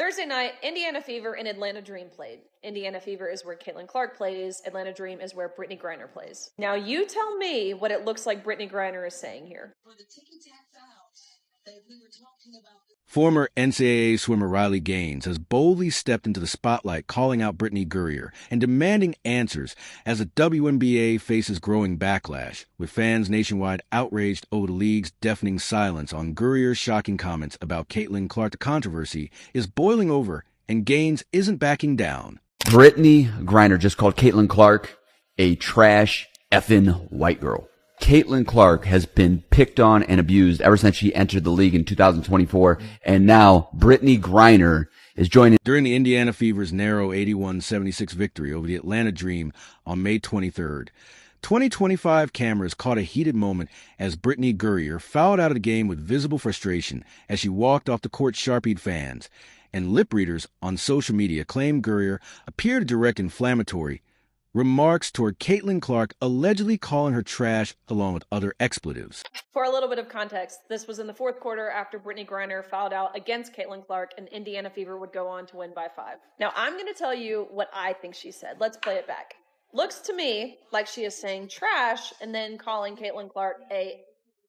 Thursday night, Indiana Fever and Atlanta Dream played. Indiana Fever is where Caitlin Clark plays. Atlanta Dream is where Brittney Griner plays. Now you tell me what it looks like Brittney Griner is saying here. For the ticky-tack fouls that we were talking about. Former NCAA swimmer Riley Gaines has boldly stepped into the spotlight, calling out Brittney Griner and demanding answers as the WNBA faces growing backlash, with fans nationwide outraged over the league's deafening silence on Griner's shocking comments about Caitlin Clark. The controversy is boiling over, and Gaines isn't backing down. Brittney Griner just called Caitlin Clark a trash effing white girl. Caitlin Clark has been picked on and abused ever since she entered the league in 2024, and now Brittney Griner is joining. During the Indiana Fever's narrow 81-76 victory over the Atlanta Dream on May 23rd, 2025 cameras caught a heated moment as Brittney Griner fouled out of the game with visible frustration as she walked off the court, sharpied fans, and lip readers on social media claimed Griner appeared to direct inflammatory remarks toward Caitlin Clark, allegedly calling her trash along with other expletives. For a little bit of context, this was in the fourth quarter after Brittney Griner fouled out against Caitlin Clark, and Indiana Fever would go on to win by 5. Now, I'm going to tell you what I think she said. Let's play it back. Looks to me like she is saying trash and then calling Caitlin Clark a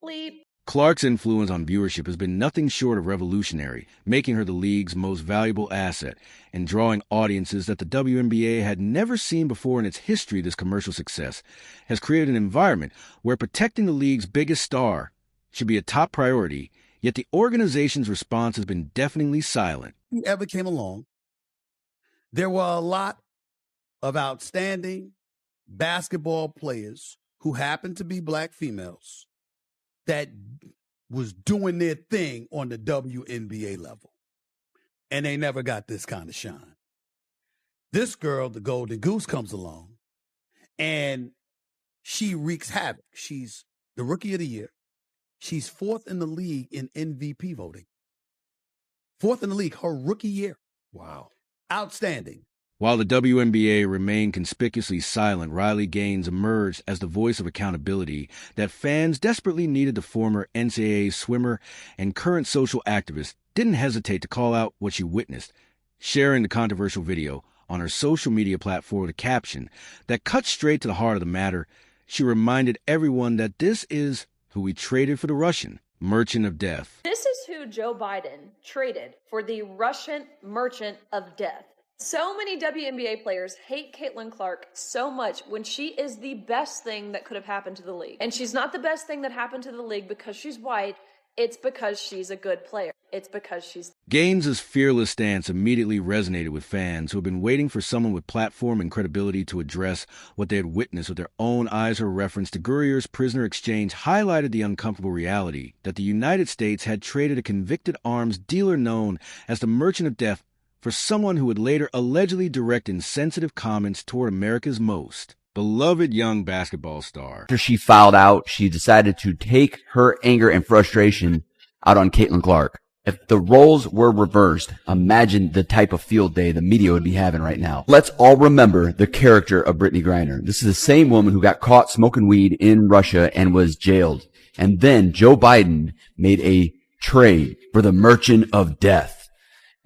bleep. Clark's influence on viewership has been nothing short of revolutionary, making her the league's most valuable asset and drawing audiences that the WNBA had never seen before in its history. This commercial success has created an environment where protecting the league's biggest star should be a top priority, yet the organization's response has been deafeningly silent. Ever came along, there were a lot of outstanding basketball players who happened to be black females that was doing their thing on the WNBA level. And they never got this kind of shine. This girl, the Golden Goose, comes along and she wreaks havoc. She's the Rookie of the Year. She's 4th in the league in MVP voting. 4th in the league, her rookie year. Wow. Outstanding. While the WNBA remained conspicuously silent, Riley Gaines emerged as the voice of accountability that fans desperately needed. The former NCAA swimmer and current social activist didn't hesitate to call out what she witnessed, sharing the controversial video on her social media platform with a caption that cut straight to the heart of the matter. She reminded everyone that this is who we traded for the Russian merchant of death. This is who Joe Biden traded for the Russian merchant of death. So many WNBA players hate Caitlin Clark so much when she is the best thing that could have happened to the league. And she's not the best thing that happened to the league because she's white. It's because she's a good player. It's because she's... Gaines' fearless stance immediately resonated with fans who have been waiting for someone with platform and credibility to address what they had witnessed with their own eyes. Her reference to Griner's prisoner exchange highlighted the uncomfortable reality that the United States had traded a convicted arms dealer known as the Merchant of Death for someone who would later allegedly direct insensitive comments toward America's most beloved young basketball star. After she fouled out, she decided to take her anger and frustration out on Caitlin Clark. If the roles were reversed, imagine the type of field day the media would be having right now. Let's all remember the character of Brittney Griner. This is the same woman who got caught smoking weed in Russia and was jailed. And then Joe Biden made a trade for the Merchant of Death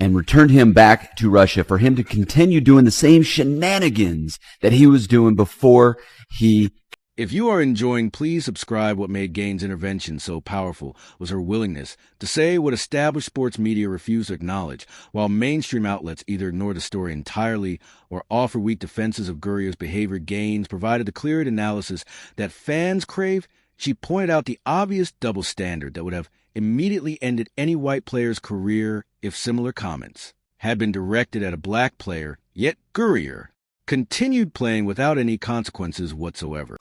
and returned him back to Russia for him to continue doing the same shenanigans that he was doing before he... If you are enjoying, please subscribe. What made Gaines' intervention so powerful was her willingness to say what established sports media refused to acknowledge, while mainstream outlets either ignored the story entirely or offer weak defenses of Griner's behavior. Gaines provided the clear analysis that fans crave. She pointed out the obvious double standard that would have immediately ended any white player's career if similar comments had been directed at a black player, yet Griner continued playing without any consequences whatsoever.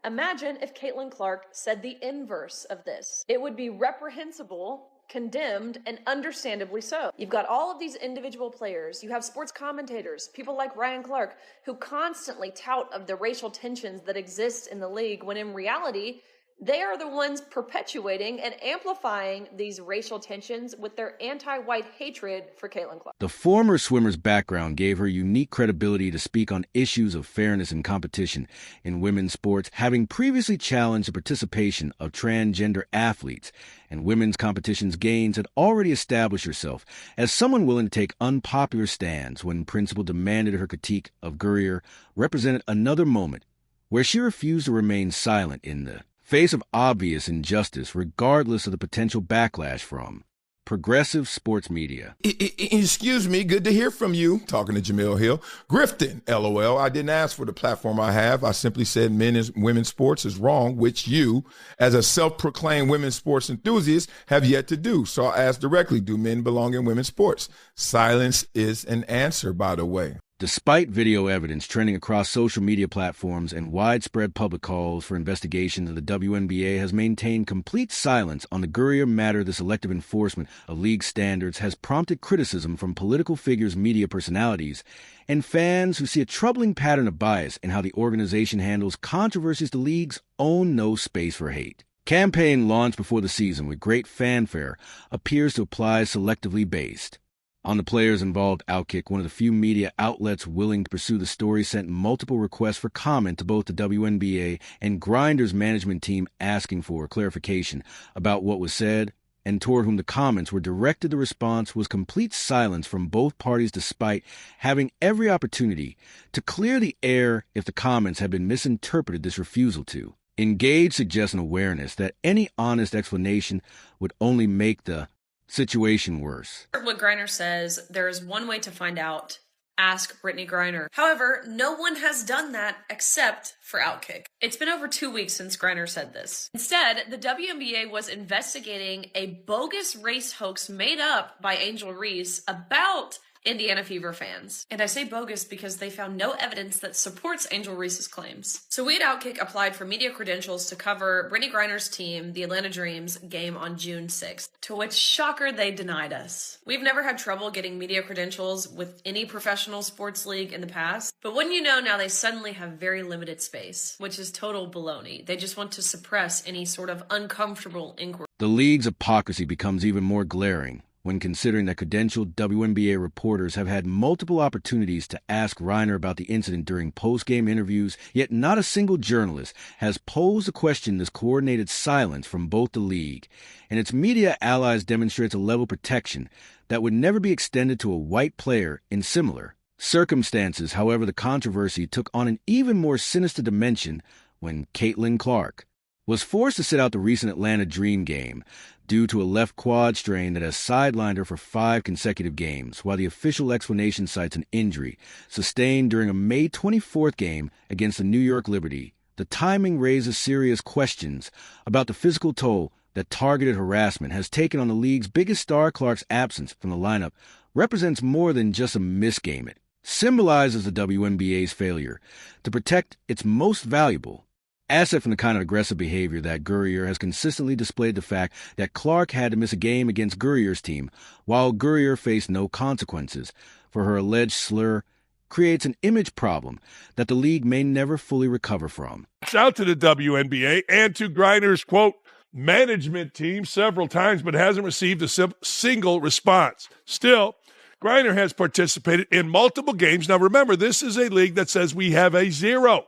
Imagine if Caitlin Clark said the inverse of this. It would be reprehensible, condemned, and understandably so. You've got all of these individual players. You have sports commentators, people like Ryan Clark, who constantly tout of the racial tensions that exist in the league, when in reality, They are the ones perpetuating and amplifying these racial tensions with their anti-white hatred for Caitlin Clark. The former swimmer's background gave her unique credibility to speak on issues of fairness and competition in women's sports, having previously challenged the participation of transgender athletes, and women's competition's gains had already established herself as someone willing to take unpopular stands when principal demanded her critique of Griner represented another moment where she refused to remain silent in the face of obvious injustice, regardless of the potential backlash from progressive sports media. Excuse me, good to hear from you. Talking to Jamil Hill. Grifting, LOL. I didn't ask for the platform I have. I simply said men and women's sports is wrong, which you, as a self-proclaimed women's sports enthusiast, have yet to do. So I asked directly, do men belong in women's sports? Silence is an answer, by the way. Despite video evidence trending across social media platforms and widespread public calls for investigations, the WNBA has maintained complete silence on the Griner matter. The selective enforcement of league standards has prompted criticism from political figures, media personalities, and fans who see a troubling pattern of bias in how the organization handles controversies the league's own No Space for Hate campaign, launched before the season with great fanfare, appears to apply selectively based on the players involved. Outkick, one of the few media outlets willing to pursue the story, sent multiple requests for comment to both the WNBA and Griner's management team asking for clarification about what was said, and toward whom the comments were directed. The response was complete silence from both parties, despite having every opportunity to clear the air if the comments had been misinterpreted. This refusal to engage suggests an awareness that any honest explanation would only make the situation worse. What Griner says, there is one way to find out. Ask Brittney Griner. However, no one has done that except for Outkick. It's been over 2 weeks since Griner said this. Instead, the WNBA was investigating a bogus race hoax made up by Angel Reese about Indiana Fever fans. And I say bogus because they found no evidence that supports Angel Reese's claims. So we at Outkick applied for media credentials to cover Brittney Griner's team, the Atlanta Dreams, game on June 6th, to which, shocker, they denied us. We've never had trouble getting media credentials with any professional sports league in the past, but wouldn't you know, now they suddenly have very limited space, which is total baloney. They just want to suppress any sort of uncomfortable inquiry. The league's hypocrisy becomes even more glaring when considering that credentialed WNBA reporters have had multiple opportunities to ask Griner about the incident during post-game interviews, yet not a single journalist has posed a question. This coordinated silence from both the league and its media allies demonstrates a level of protection that would never be extended to a white player in similar circumstances. However, the controversy took on an even more sinister dimension when Caitlin Clark was forced to sit out the recent Atlanta Dream game due to a left quad strain that has sidelined her for 5 consecutive games, while the official explanation cites an injury sustained during a May 24th game against the New York Liberty. The timing raises serious questions about the physical toll that targeted harassment has taken on the league's biggest star. Clark's absence from the lineup represents more than just a missed game. It symbolizes the WNBA's failure to protect its most valuable asset from the kind of aggressive behavior that Griner has consistently displayed. The fact that Clark had to miss a game against Gurrier's team while Griner faced no consequences for her alleged slur creates an image problem that the league may never fully recover from. Shout out to the WNBA and to Griner's, quote, management team several times, but hasn't received a single response. Still, Griner has participated in multiple games. Now remember, this is a league that says we have a zero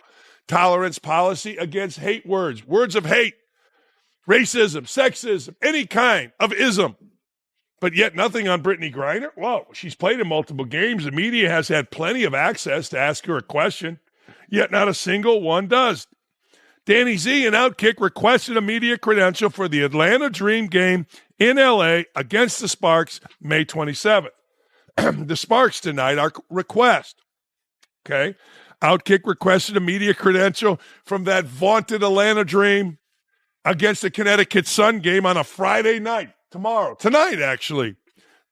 tolerance policy against hate words, words of hate, racism, sexism, any kind of ism. But yet nothing on Brittney Griner. Whoa, she's played in multiple games. The media has had plenty of access to ask her a question, yet not a single one does. Danny Z and Outkick requested a media credential for the Atlanta Dream game in L.A. against the Sparks May 27th. The Sparks denied our request. Okay. Outkick requested a media credential from that vaunted Atlanta Dream against the Connecticut Sun game on a Friday night, tonight actually.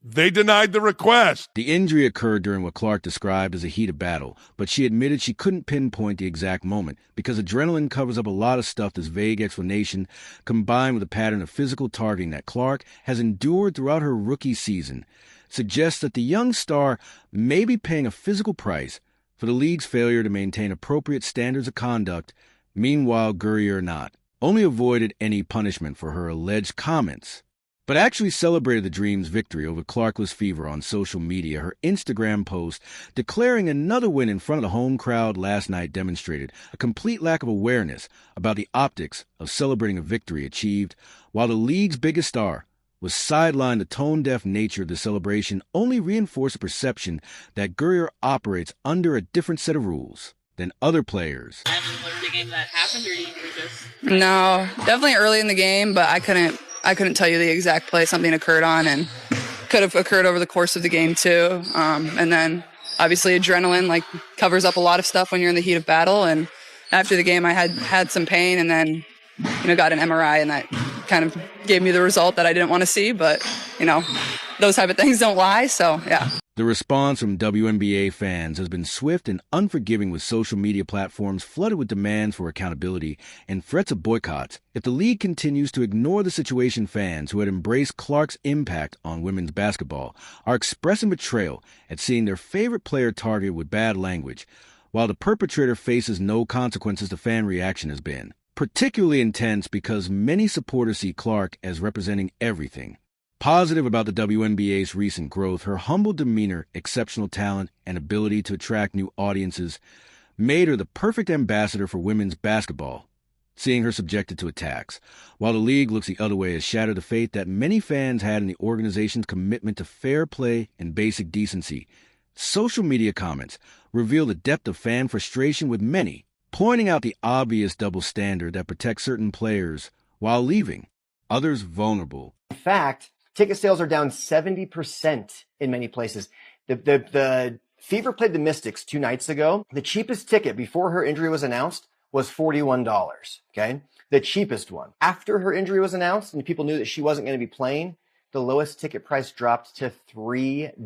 They denied the request. The injury occurred during what Clark described as a heated battle, but she admitted she couldn't pinpoint the exact moment because adrenaline covers up a lot of stuff. This vague explanation, combined with a pattern of physical targeting that Clark has endured throughout her rookie season, suggests that the young star may be paying a physical price for the league's failure to maintain appropriate standards of conduct. Meanwhile, Griner not only avoided any punishment for her alleged comments, but actually celebrated the Dream's victory over Clarkless Fever on social media. Her Instagram post declaring another win in front of the home crowd last night demonstrated a complete lack of awareness about the optics of celebrating a victory achieved, while the league's biggest star was sidelined. The tone-deaf nature of the celebration only reinforced the perception that Griner operates under a different set of rules than other players. The game that happened, or you were just... No, definitely early in the game, but I couldn't tell you the exact play something occurred on, and could have occurred over the course of the game too. And then obviously adrenaline covers up a lot of stuff when you're in the heat of battle. And after the game, I had some pain, and then got an MRI, and that kind of gave me the result that I didn't want to see. But those type of things don't lie. So yeah. The response from WNBA fans has been swift and unforgiving, with social media platforms flooded with demands for accountability and threats of boycotts if the league continues to ignore the situation. Fans who had embraced Clark's impact on women's basketball are expressing betrayal at seeing their favorite player targeted with bad language, while the perpetrator faces no consequences. The fan reaction has been particularly intense because many supporters see Clark as representing everything positive about the WNBA's recent growth. Her humble demeanor, exceptional talent, and ability to attract new audiences made her the perfect ambassador for women's basketball. Seeing her subjected to attacks, while the league looks the other way, has shattered the faith that many fans had in the organization's commitment to fair play and basic decency. Social media comments reveal the depth of fan frustration, with many pointing out the obvious double standard that protects certain players while leaving others vulnerable. In fact, ticket sales are down 70% in many places. The Fever played the Mystics 2 nights ago. The cheapest ticket before her injury was announced was $41, okay? The cheapest one. After her injury was announced and people knew that she wasn't going to be playing, the lowest ticket price dropped to $3.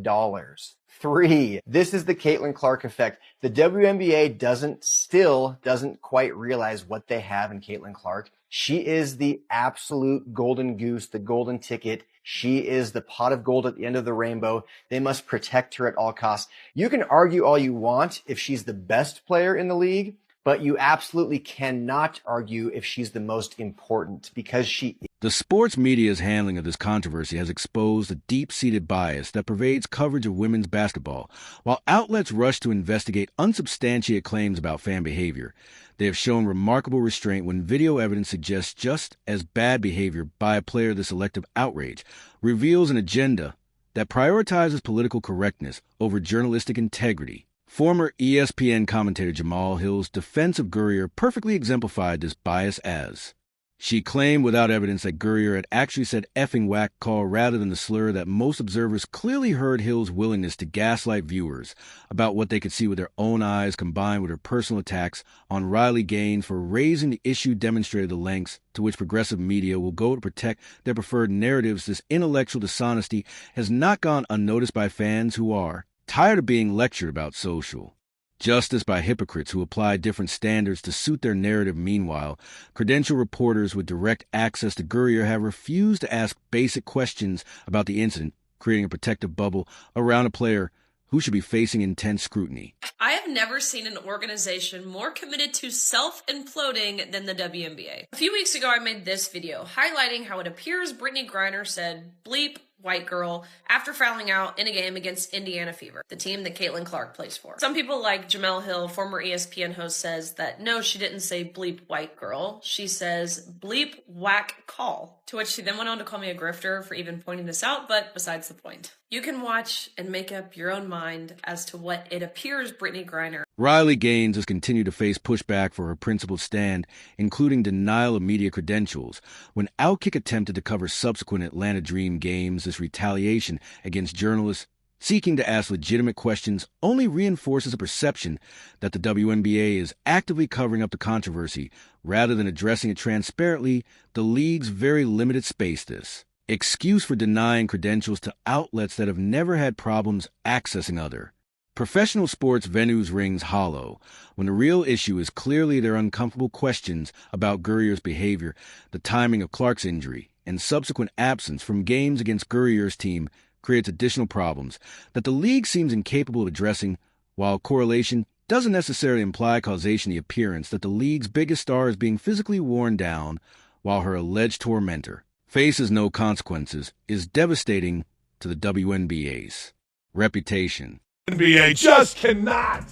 $3. This is the Caitlin Clark effect. The WNBA still doesn't quite realize what they have in Caitlin Clark. She is the absolute golden goose, the golden ticket. She is the pot of gold at the end of the rainbow. They must protect her at all costs. You can argue all you want if she's the best player in the league, but you absolutely cannot argue if she's the most important, because she is. The sports media's handling of this controversy has exposed a deep-seated bias that pervades coverage of women's basketball. While outlets rush to investigate unsubstantiated claims about fan behavior, they have shown remarkable restraint when video evidence suggests just as bad behavior by a player. This elective outrage reveals an agenda that prioritizes political correctness over journalistic integrity. Former ESPN commentator Jamal Hill's defense of Griner perfectly exemplified this bias, as she claimed without evidence that Griner had actually said effing whack call rather than the slur that most observers clearly heard. Hill's willingness to gaslight viewers about what they could see with their own eyes, combined with her personal attacks on Riley Gaines for raising the issue, demonstrated the lengths to which progressive media will go to protect their preferred narratives. This intellectual dishonesty has not gone unnoticed by fans who are tired of being lectured about social justice by hypocrites who apply different standards to suit their narrative. Meanwhile, credentialed reporters with direct access to Griner have refused to ask basic questions about the incident, creating a protective bubble around a player who should be facing intense scrutiny. I have never seen an organization more committed to self-imploding than the WNBA. A few weeks ago, I made this video highlighting how it appears Brittney Griner said bleep white girl after fouling out in a game against Indiana Fever, the team that Caitlin Clark plays for. Some people like Jamel Hill, former ESPN host, says that no, she didn't say bleep white girl. She says bleep whack call, to which she then went on to call me a grifter for even pointing this out, but besides the point. You can watch and make up your own mind as to what it appears Brittney Griner. Riley Gaines has continued to face pushback for her principled stand, including denial of media credentials. When Outkick attempted to cover subsequent Atlanta Dream games, this retaliation against journalists seeking to ask legitimate questions only reinforces a perception that the WNBA is actively covering up the controversy rather than addressing it transparently. The league's very limited space this excuse for denying credentials to outlets that have never had problems accessing other professional sports venues rings hollow when the real issue is clearly their uncomfortable questions about Griner's behavior, the timing of Clark's injury, and subsequent absence from games against Griner's team creates additional problems that the league seems incapable of addressing, while correlation doesn't necessarily imply causation. The appearance that the league's biggest star is being physically worn down while her alleged tormentor faces no consequences is devastating to the WNBA's reputation. NBA just cannot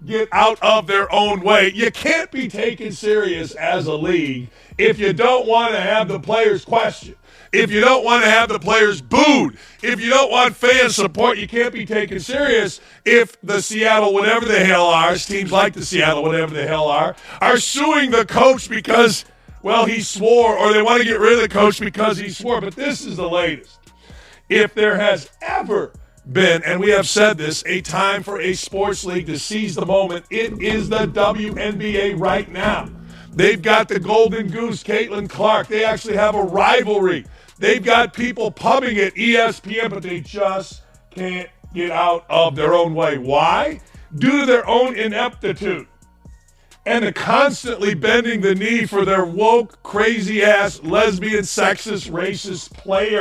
get out of their own way. You can't be taken serious as a league if you don't want to have the players questioned, if you don't want to have the players booed, if you don't want fan support. You can't be taken serious if the Seattle whatever the hell are, teams like the Seattle whatever the hell are suing the coach because, well, he swore, or they want to get rid of the coach because he swore. But this is the latest. If there has ever been, and we have said this, a time for a sports league to seize the moment, it is the WNBA right now. They've got the Golden Goose, Caitlin Clark. They actually have a rivalry. They've got people pubbing at ESPN, but they just can't get out of their own way. Why? Due to their own ineptitude and the constantly bending the knee for their woke, crazy-ass, lesbian, sexist, racist player.